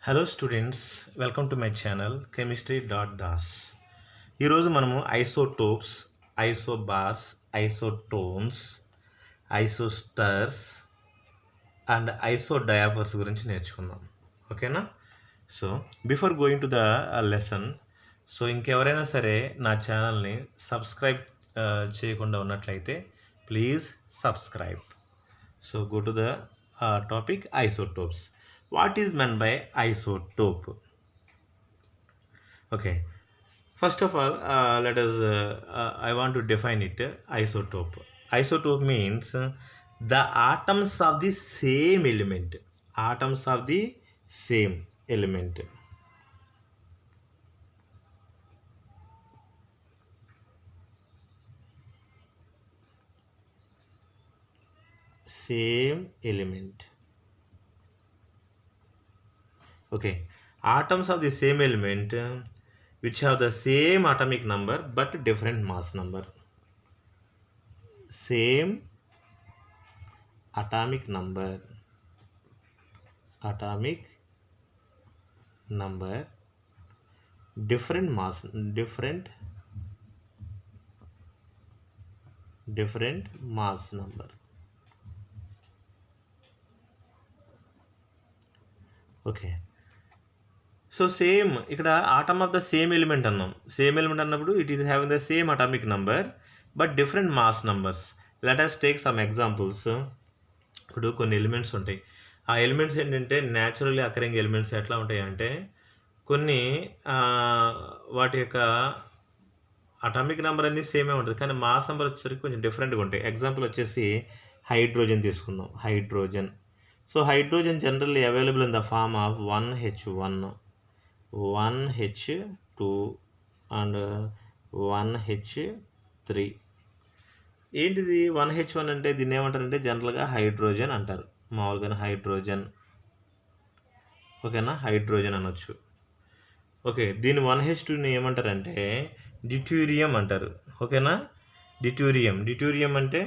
Hello students, welcome to my channel కెమిస్ట్రీ.das. ఈరోజు మనము isotopes, isobars, isotones, isosters and isodiaphers గురించి నేర్చుకుందాం. ఓకేనా? So before going to the lesson, so ఇంకెవరైనా సరే నా ఛానల్ని సబ్స్క్రైబ్ చేయకుండా ఉన్నట్లయితే please subscribe. So go to the topic isotopes. What is meant by isotope? Okay. First of all, let us. I want to define it. Isotope. Isotope means the atoms of the same element. Atoms of the same element. Same element. Okay, atoms of the same element which have the same atomic number but different mass number. Same atomic number, different mass, different mass number. Okay, so same ఇక్కడ atom of the same element అన్నాం. Same element అన్నప్పుడు it is having the same atomic number but different mass numbers. Let us take some examples. ఇప్పుడు కొన్ని elements ఉంటాయి. ఆ elements ఏంటంటే naturally occurring elements ఎట్లా ఉంటాయి అంటే కొన్ని వాటి యొక్క అటామిక్ నెంబర్ అనేది సేమే ఉంటుంది కానీ మాస్ నెంబర్ వచ్చేసరికి కొంచెం డిఫరెంట్గా ఉంటాయి. ఎగ్జాంపుల్ వచ్చేసి హైడ్రోజన్ తీసుకుందాం. Hydrogen. So hydrogen generally available in the form of 1H1, 1H2 and 1H3. ఏంటిది 1H1 అంటే దీన్ని ఏమంటారంటే జనరల్గా హైడ్రోజన్ అంటారు. మామూలుగా హైడ్రోజన్. ఓకేనా? హైడ్రోజన్ అనొచ్చు. ఓకే, దీని 1H2ని ఏమంటారంటే డ్యూటీరియం అంటారు. ఓకేనా? డ్యూటీరియం అంటే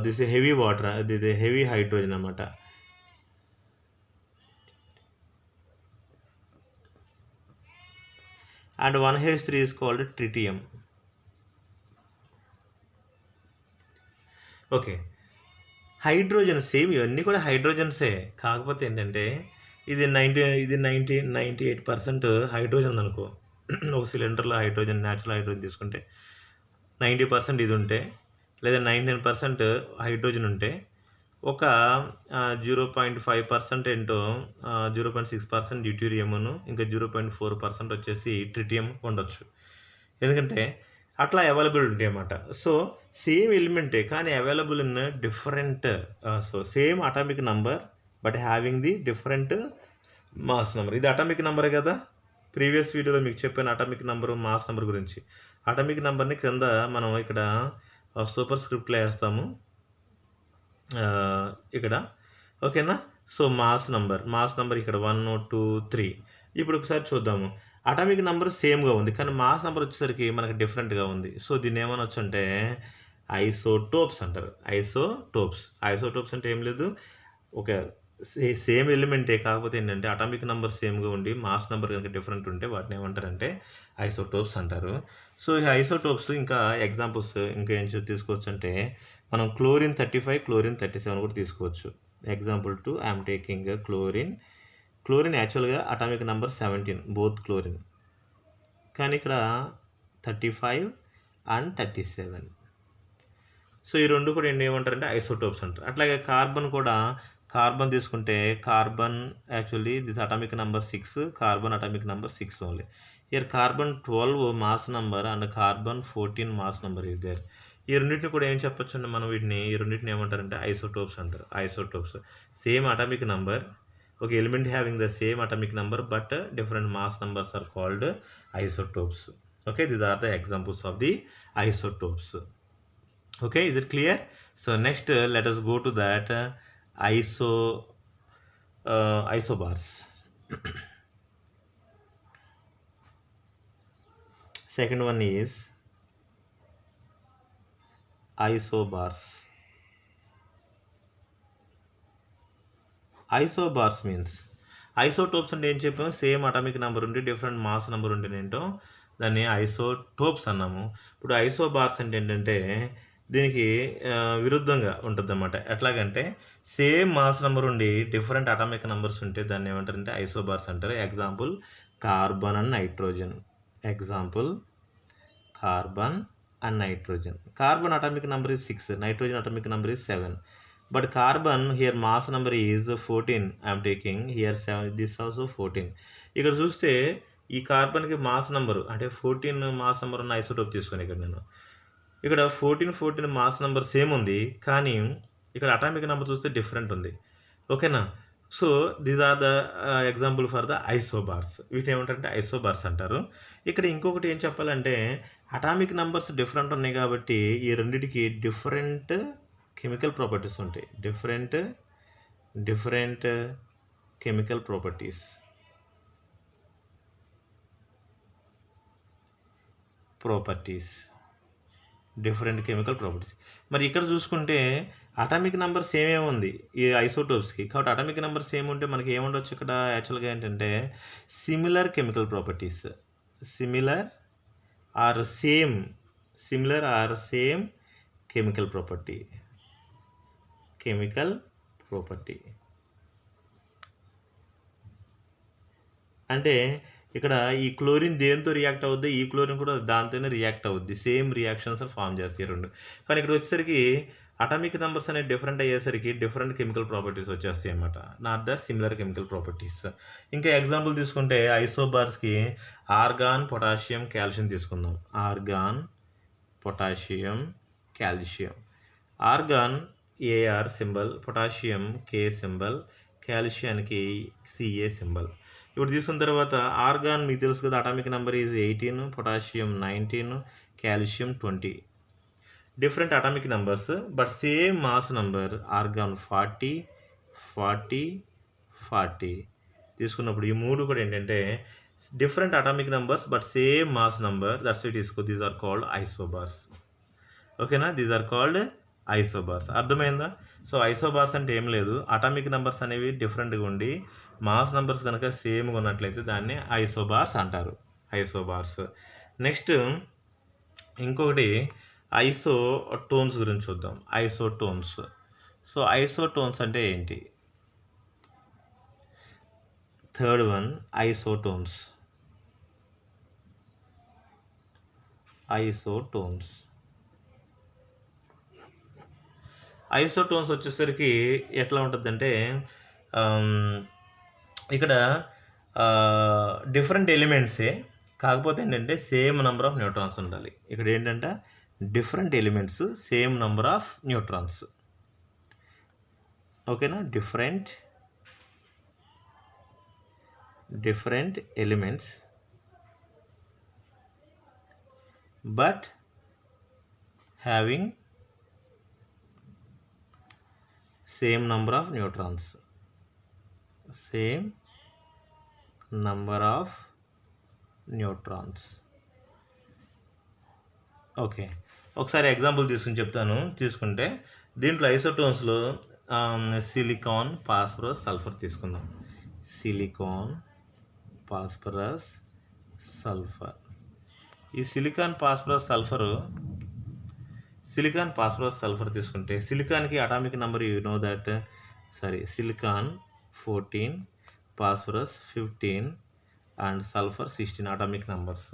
this heavy water, this heavy hydrogen అన్నమాట. And 1H3 is called tritium. Okay, hydrogen same, ఇవన్నీ కూడా హైడ్రోజన్సే. కాకపోతే ఏంటంటే ఇది 98% హైడ్రోజన్ అనుకో. ఒక సిలిండర్లో హైడ్రోజన్, న్యాచురల్ హైడ్రోజన్ తీసుకుంటే 90% ఇది ఉంటే లేదా 99% హైడ్రోజన్ ఉంటే ఒక 0.5% ఏంటో 0.6% డ్యూటీరియంను ఇంకా 0.4% వచ్చేసి ట్రిటియం ఉండొచ్చు. ఎందుకంటే అట్లా అవైలబుల్ ఉంటాయి అన్నమాట. సో సేమ్ ఎలిమెంటే కానీ available in different, so same atomic number but having the different mass number. ఇది అటామిక్ నెంబరే కదా. ప్రీవియస్ వీడియోలో మీకు చెప్పాను అటామిక్ నెంబరు, మాస్ నెంబర్ గురించి. అటామిక్ నెంబర్ని క్రింద మనం ఇక్కడ సూపర్ స్క్రిప్ట్లో వేస్తాము ఇక్కడ. ఓకేనా? సో మాస్ నంబర్ ఇక్కడ 1, 2, 3. ఇప్పుడు ఒకసారి చూద్దాము. అటామిక్ నెంబర్ సేమ్గా ఉంది కానీ మాస్ నెంబర్ వచ్చేసరికి మనకి డిఫరెంట్గా ఉంది. సో దీన్ని ఏమనొచ్చు అంటే ఐసోటోప్స్ అంటారు. ఐసోటోప్స్ అంటే ఏం లేదు, ఒక సేమ్ ఎలిమెంటే కాకపోతే ఏంటంటే అటామిక్ నెంబర్ సేమ్గా ఉండి మాస్ నెంబర్ కనుక డిఫరెంట్ ఉంటే వాటిని ఏమంటారంటే ఐసోటోప్స్ అంటారు. సో ఈ ఐసోటోప్స్ ఇంకా ఎగ్జాంపుల్స్ ఇంకా ఏం తీసుకోవచ్చు అంటే మనం క్లోరిన్ 35, క్లోరిన్ 37 కూడా తీసుకోవచ్చు. ఎగ్జాంపుల్ 2 ఐఎమ్ టేకింగ్ క్లోరిన్ యాక్చువల్గా అటామిక్ నెంబర్ 17 బోత్ క్లోరిన్, కానీ ఇక్కడ 35 and 37. సో ఈ రెండు కూడా ఏమంటారంటే ఐసోటోప్స్ అంటారు. అట్లాగే కార్బన్ తీసుకుంటే carbon actually this atomic number 6, carbon atomic number 6 only. Here carbon 12 mass number and carbon 14 mass number is there. ఈ రెండింటిని కూడా ఏం చెప్పొచ్చు అంటే మనం ఈ రెండింటిని ఏమంటారంటే ఐసోటోప్స్ అంటారు. ఐసోటోప్స్ సేమ్ అటామిక్ నెంబర్, ఒక element having the same atomic number but different mass numbers are called isotopes. Okay, these are the examples of the isotopes. Okay, is it clear? So next let us go to that isobars. Second one is isobars. Isobars means isotopes అంటే ఏం చెప్పాము, same atomic number ఉండి different mass number ఉండి ఏంటో దాన్ని isotopes అన్నాము. ఇప్పుడు isobars అంటే ఏంటంటే దీనికి విరుద్ధంగా ఉంటుందన్నమాట. ఎట్లాగంటే సేమ్ మాస్ నెంబర్ ఉండి డిఫరెంట్ అటామిక్ నెంబర్స్ ఉంటే దాన్ని ఏమంటారంటే ఐసోబార్స్ అంటారు. Example carbon and nitrogen. Example carbon and nitrogen. Carbon atomic number is 6, nitrogen atomic number is 7. But carbon here mass number is 14. I am taking here 7, this also 14. ఇక్కడ చూస్తే ఈ కార్బన్కి mass number అంటే 14 mass number ఉన్న isotope తీసుకొని ఇక్కడ 14 mass number same ఉంది, కానీ ఇక్కడ అటామిక్ నెంబర్ చూస్తే డిఫరెంట్ ఉంది. ఓకేనా. So these are the example for the isobars. వీటి ఏమంటారంటే ఐసోబార్స్ అంటారు. ఇక్కడ ఇంకొకటి ఏం చెప్పాలంటే అటామిక్ నెంబర్స్ డిఫరెంట్ ఉన్నాయి కాబట్టి ఈ రెండింటికి డిఫరెంట్ కెమికల్ ప్రాపర్టీస్ ఉంటాయి. Different chemical properties. Different chemical properties. మరి ఇక్కడ చూసుకుంటే అటామిక్ నెంబర్ సేమే ఉంది ఈ ఐసోటోప్స్కి, కాబట్టి అటామిక్ నెంబర్ సేమ్ ఉంటే మనకి ఏముండొచ్చు ఇక్కడ యాక్చువల్గా ఏంటంటే similar chemical properties. Similar or same chemical property. అంటే ఇక్కడ ఈ క్లోరిన్ దేంతో రియాక్ట్ అవుద్ది, ఈ క్లోరిన్ కూడా దాంతోనే రియాక్ట్ అవుద్ది. సేమ్ రియాక్షన్స్ ఫామ్ చేస్తాయి రెండు. కానీ ఇక్కడ వచ్చేసరికి అటామిక్ నెంబర్స్ అనేవి డిఫరెంట్ అయ్యేసరికి డిఫరెంట్ కెమికల్ ప్రాపర్టీస్ వచ్చేస్తాయి అన్నమాట, not the similar chemical properties. ఇంకా ఎగ్జాంపుల్ తీసుకుంటే ఐసోబార్స్కి ఆర్గాన్, పొటాషియం, కాల్షియం తీసుకుందాం. Argon, potassium, calcium. Argon AR symbol, potassium K symbol, కాల్షియానికి సిఏ సింబల్. ఇప్పుడు తీసుకున్న తర్వాత ఆర్గాన్ మీకు తెలుసు కదా, atomic number is 18, potassium 19, calcium 20. Different atomic numbers but same mass number. Argon 40 తీసుకున్నప్పుడు ఈ మూడు కూడా ఏంటంటే different atomic numbers but same mass number. That's it is these are called isobars. ఓకేనా, దీస్ ఆర్ కాల్డ్ ఐసోబార్స్. అర్థమైందా? So isobars అంటే ఏం లేదు, అటామిక్ నెంబర్స్ అనేవి డిఫరెంట్గా ఉండి మాస్ నెంబర్స్ కనుక సేమ్గా ఉన్నట్లయితే దాన్ని ఐసోబార్స్ అంటారు. ఐసోబార్స్. నెక్స్ట్ ఇంకొకటి ఐసోటోన్స్ గురించి చూద్దాం. ఐసోటోన్స్. సో ఐసోటోన్స్ అంటే ఏంటి? Third one isotones. ఐసోటోన్స్ వచ్చేసరికి ఎట్లా ఉంటుందంటే ఇక్కడ డిఫరెంట్ ఎలిమెంట్సే, కాకపోతే ఏంటంటే సేమ్ నెంబర్ ఆఫ్ న్యూట్రాన్స్ ఉండాలి. ఇక్కడ ఏంటంటే different elements, same number of neutrons. ఓకేనా, different elements but having same number of neutrons. Okay, ఒకసారి ఎగ్జాంపుల్ తీసుకుని చెప్తాను. తీసుకుంటే దీంట్లో ఐసోటోన్స్లో సిలికాన్, ఫాస్ఫరస్, సల్ఫర్ తీసుకుందాం. Silicon, phosphorus, sulphur. ఈ సిలికాన్, ఫాస్ఫరస్, సల్ఫర్ తీసుకుంటే సిలికాన్కి atomic number you know that, silicon 14, phosphorus 15 and sulphur 16 atomic numbers.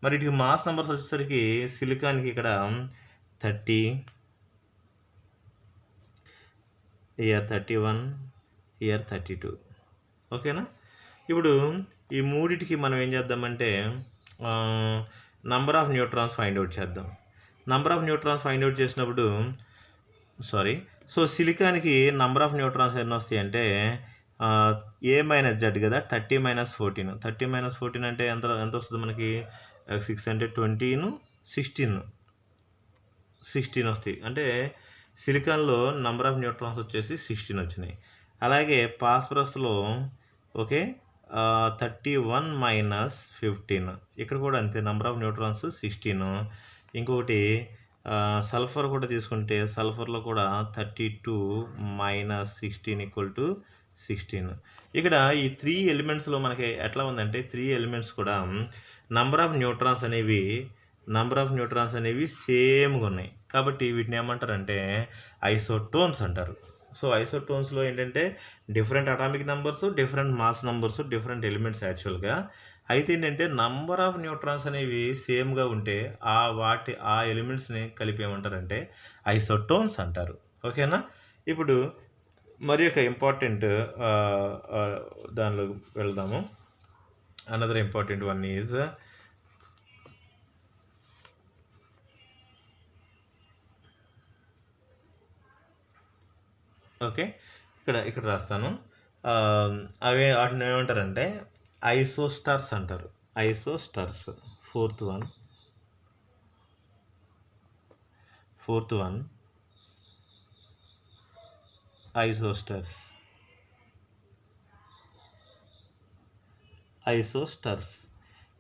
మరి వీటికి మాస్ నెంబర్స్ వచ్చేసరికి సిలికాన్కి ఇక్కడ 30, ఇయర్ 31, ఇయర్ 32. ఓకేనా. ఇప్పుడు ఈ మూడిటికి మనం ఏం చేద్దామంటే number of neutrons find out చేద్దాం. Number of neutrons find out చేసినప్పుడు సో సిలికాన్కి నంబర్ ఆఫ్ న్యూట్రాన్స్ ఎన్ని వస్తాయి అంటే A - Z కదా, 30 - 14. 30 - 14 అంటే ఎంత వస్తుంది మనకి? 6 అంటే 20, 16 వస్తాయి. అంటే సిలికాన్లో నంబర్ ఆఫ్ న్యూట్రాన్స్ వచ్చేసి 16 వచ్చినాయి. అలాగే ఫాస్ఫరస్లో 31 - 15, ఇక్కడ కూడా అంతే, నంబర్ ఆఫ్ న్యూట్రాన్స్ 16. ఇంకొకటి సల్ఫర్ కూడా తీసుకుంటే సల్ఫర్లో కూడా 32 - 16 = 16. ఇక్కడ ఈ 3 ఎలిమెంట్స్లో మనకి ఎట్లా ఉందంటే 3 ఎలిమెంట్స్ కూడా నంబర్ ఆఫ్ న్యూట్రాన్స్ అనేవి సేమ్గా ఉన్నాయి. కాబట్టి వీటిని ఏమంటారంటే ఐసోటోన్స్ అంటారు. సో ఐసోటోన్స్లో ఏంటంటే different atomic numbers, different mass numbers, different elements యాక్చువల్గా. అయితే ఏంటంటే నంబర్ ఆఫ్ న్యూట్రాన్స్ అనేవి సేమ్గా ఉంటే ఆ ఎలిమెంట్స్ని కలిపి ఏమంటారంటే ఐసోటోన్స్ అంటారు. ఓకేనా? ఇప్పుడు మరి ఒక ఇంపార్టెంట్ దానిలో వెళ్దాము. Another important one is okay, ఇక్కడ రాస్తాను. వాటిని ఏమంటారంటే ఐసోస్టార్స్ అంటారు. ఐసోస్టార్స్. Fourth one isosters.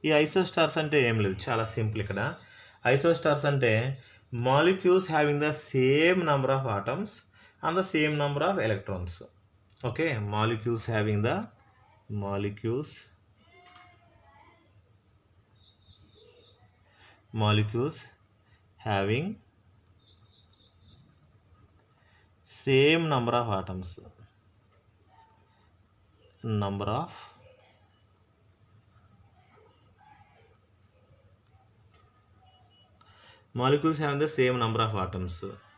ఈ ఐసోస్టార్స్ అంటే ఏం లేదు, చాలా సింపుల్. ఇక్కడ ఐసోస్టార్స్ అంటే molecules having the same number of atoms and the same number of electrons. Okay, molecules having same number of atoms, molecules having the same number of atoms.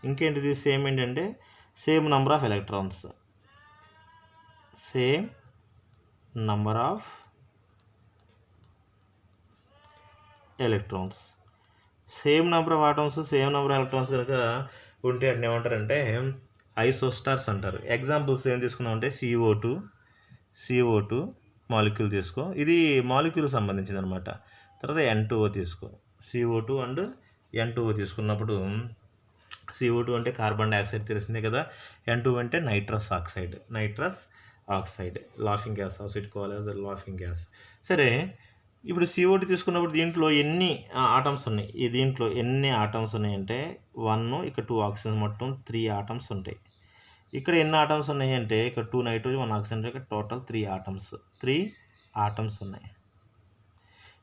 ఇంకేంటిది same ఏంటంటే same number of electrons. Same number of atoms, same number of electrons కనుక ఉంటే అట్లా ఏమంటారంటే ఐసోస్టార్స్ అంటారు. Examples ఏం తీసుకున్నామంటే CO2 molecule తీసుకో, ఇది మాలిక్యూల్ సంబంధించింది అనమాట. తర్వాత N2O తీసుకో. CO2 అండ్ N2O తీసుకున్నప్పుడు CO2 అంటే కార్బన్ డైఆక్సైడ్ తెలిసిందే కదా, N2 అంటే nitrous oxide, laughing gas, oxide call as laughing gas. సరే, ఇప్పుడు CO2 తీసుకున్నప్పుడు దీంట్లో ఎన్ని ఆటమ్స్ ఉన్నాయి? దీంట్లో ఎన్ని ఆటమ్స్ ఉన్నాయంటే 1, ఇక్కడ 2 ఆక్సిజన్, మొత్తం 3 ఆటమ్స్ ఉంటాయి. ఇక్కడ ఎన్ని ఆటమ్స్ ఉన్నాయి అంటే ఇక్కడ 2 నైట్రోజన్ 1 ఆక్సిజన్, ఇక్కడ టోటల్ 3 ఆటమ్స్ ఉన్నాయి.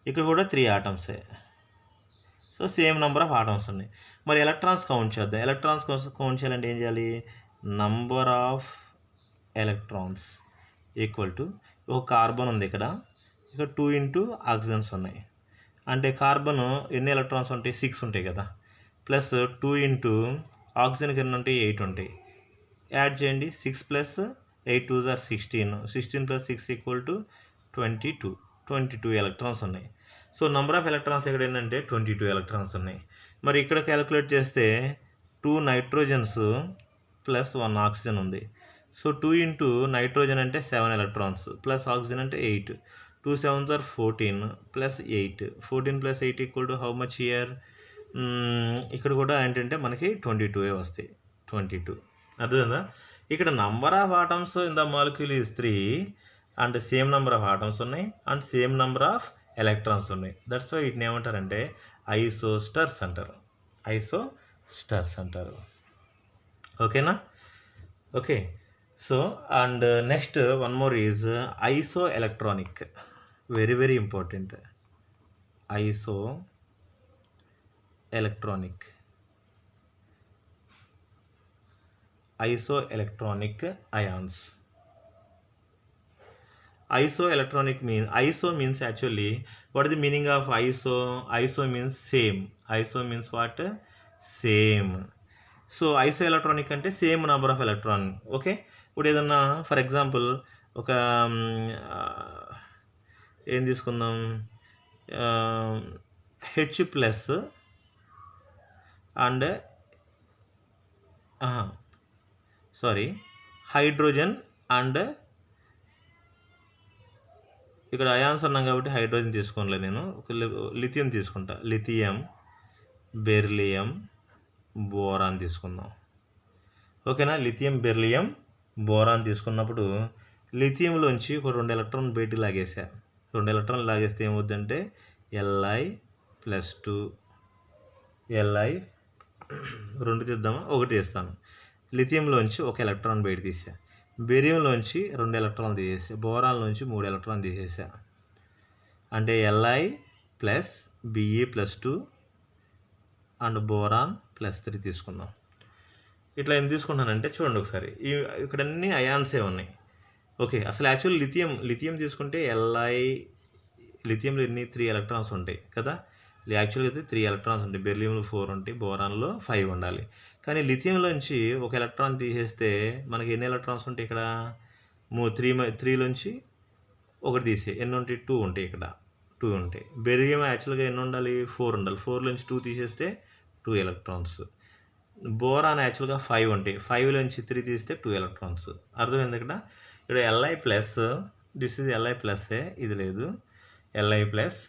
ఇక్కడ కూడా 3 ఆటమ్సే. So same number of atoms ఉన్నాయి. మరి ఎలక్ట్రాన్స్ కౌంట్ చేద్దాం. ఎలక్ట్రాన్స్ కౌంట్ చేయాలంటే ఏం చేయాలి? Number of electrons equal to, ఒక కార్బన్ ఉంది ఇక్కడ 2 ఇంటూ ఆక్సిజన్స్ ఉన్నాయి. అంటే కార్బన్ ఎన్ని ఎలక్ట్రాన్స్ ఉంటాయి? 6 ఉంటాయి కదా, ప్లస్ 2 ఇంటూ ఆక్సిజన్కి ఎన్ని ఉంటాయి? 8 ఉంటాయి. యాడ్ చేయండి. 6 plus 8 2 or 16 plus 6 equal to 22 electrons ఉన్నాయి. సో నంబర్ ఆఫ్ ఎలక్ట్రాన్స్ ఇక్కడ ఏంటంటే 22 ఎలక్ట్రాన్స్ ఉన్నాయి. మరి ఇక్కడ క్యాలిక్యులేట్ చేస్తే 2 నైట్రోజన్స్ ప్లస్ 1 ఆక్సిజన్ ఉంది. సో 2 ఇంటూ నైట్రోజన్ అంటే 7 ఎలక్ట్రాన్స్, ప్లస్ ఆక్సిజన్ అంటే 8. 2 7s are 14 plus 8. 14 plus 8 equal to how much here? ఇక్కడ కూడా ఏంటంటే మనకి 22 వస్తాయి. 22. అర్థమైందా? ఇక్కడ number of atoms in the molecule is 3 and same number of atoms ఉన్నాయి and same number of electrons ఉన్నాయి. దట్స్ వై వీటిని ఏమంటారంటే ఐసోస్టార్స్ అంటారు. ఓకేనా? Okay. So and next one more is isoelectronic. Very very important. Isoelectronic ions. Isoelectronic means, iso means actually, what is the meaning of iso? Iso means same. Iso means what? Same. So isoelectronic అంటే same number of electron. Okay, ఇప్పుడు ఏదన్నా for example ఒక ఏం తీసుకుందాం, H plus and hydrogen and, ఇక్కడ ions అన్నాం కాబట్టి hydrogen తీసుకోనులే, నేను ఒక లిథియం తీసుకుంటా. లిథియం, బెర్లియం, బోరాన్ తీసుకుందాం. ఓకేనా? లిథియం, బెర్లియం, బోరాన్ తీసుకున్నప్పుడు లిథియంలోంచి ఒక 2 ఎలక్ట్రాన్ బయటికి లాగేసా. 2 ఎలక్ట్రాన్లు లాగేస్తే ఏమవుద్దంటే Li+2, Li 2 తీద్దామా? 1 తీస్తాను. లిథియంలోంచి ఒక ఎలక్ట్రాన్ బయట తీసా. బెరియంలోంచి 2 ఎలక్ట్రాన్లు తీసేసా, బోరాన్లోంచి 3 ఎలక్ట్రాన్లు తీసేసా. అంటే Li plus Be plus 2 and boron plus 3 తీసుకుందాం. ఇట్లా ఎందుకు తీసుకుంటానంటే చూడండి ఒకసారి, ఇక్కడ అన్ని అయాన్సే ఉన్నాయి. ఓకే, అసలు యాక్చువల్ లిథియం తీసుకుంటే లిథియంలో ఎన్ని 3 ఎలక్ట్రాన్స్ ఉంటాయి కదా. యాక్చువల్గా అయితే 3 ఎలక్ట్రాన్స్ ఉంటాయి, బెర్లియంలో 4 ఉంటాయి, బోరాన్లో 5 ఉండాలి. కానీ లిథియంలోంచి ఒక ఎలక్ట్రాన్ తీసేస్తే మనకి ఎన్ని ఎలక్ట్రాన్స్ ఉంటాయి ఇక్కడ? 3లోంచి ఒకటి తీసే ఎన్ని ఉంటాయి? 2 ఉంటాయి, ఇక్కడ 2 ఉంటాయి. బెరిలియం యాక్చువల్గా ఎన్ని ఉండాలి? 4 ఉండాలి. 4లోంచి 2 తీసేస్తే 2 ఎలక్ట్రాన్స్. బోరాన్ యాక్చువల్గా 5 ఉంటాయి, 5లోంచి 3 తీస్తే 2 ఎలక్ట్రాన్స్. అర్థమైంది ఇక్కడ? ఇక్కడ Li plus, this is Li ప్లస్ఏ, ఇది లేదు, Li plus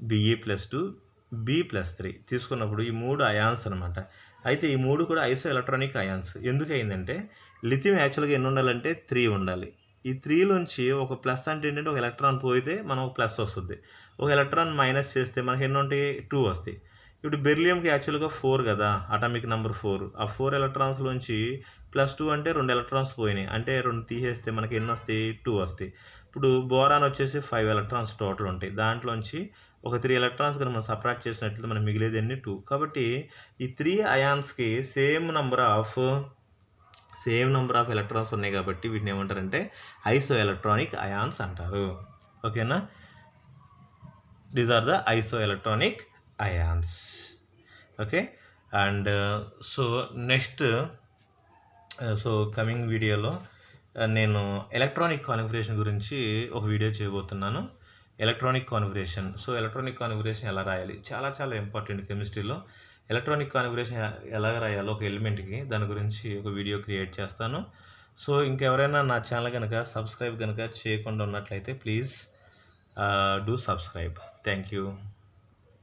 Be plus 2 B plus 3 తీసుకున్నప్పుడు ఈ 3 అయాన్స్ అనమాట. అయితే ఈ 3 కూడా ఐసో ఎలక్ట్రానిక్ అయాన్స్. ఎందుకు అయిందంటే లిథియం యాక్చువల్గా ఎన్ని ఉండాలంటే 3 ఉండాలి. ఈ 3లోంచి ఒక ప్లస్ అంటే ఏంటంటే ఒక ఎలక్ట్రాన్ పోయితే మనం ఒక ప్లస్ వస్తుంది, ఒక ఎలక్ట్రాన్ మైనస్ చేస్తే మనకి ఎన్ని ఉంటాయి? 2 వస్తాయి. ఇప్పుడు బెర్లియంకి యాక్చువల్గా 4 కదా, అటామిక్ నెంబర్ 4. ఆ 4 ఎలక్ట్రాన్స్లోంచి ప్లస్ 2 అంటే 2 ఎలక్ట్రాన్స్ పోయినాయి, అంటే 2 తీసేస్తే మనకి ఎన్ని వస్తాయి? 2 వస్తాయి. ఇప్పుడు బోరాన్ వచ్చేసి 5 ఎలక్ట్రాన్స్ టోటల్ ఉంటాయి, దాంట్లోంచి ఒక 3 ఎలక్ట్రాన్స్ కనుక మనం సబ్ట్రాక్ట్ చేసినట్లయితే మనకి మిగిలేది ఎన్ని? 2. కాబట్టి ఈ 3 అయాన్స్కి సేమ్ నెంబర్ ఆఫ్ ఎలక్ట్రాన్స్ ఉన్నాయి కాబట్టి వీటిని ఏమంటారంటే ఐసో ఎలక్ట్రానిక్ అయాన్స్ అంటారు. ఓకేనా? These are the isoelectronic ions. Okay, and so next, so coming వీడియోలో నేను ఎలక్ట్రానిక్ కాన్ఫిగరేషన్ గురించి ఒక వీడియో చేయబోతున్నాను. Electronic configuration, so electronic configuration ఎలా రాయాలి చాలా చాలా ఇంపార్టెంట్ కెమిస్ట్రీలో. ఎలక్ట్రానిక్ కాన్ఫిగరేషన్ ఎలా రాయాలో ఒక ఎలిమెంట్కి, దాని గురించి ఒక వీడియో క్రియేట్ చేస్తాను. సో ఇంకెవరైనా నా ఛానల్ కనుక సబ్స్క్రైబ్ కనుక చేయకుండా ఉన్నట్లయితే please do subscribe. Thank you.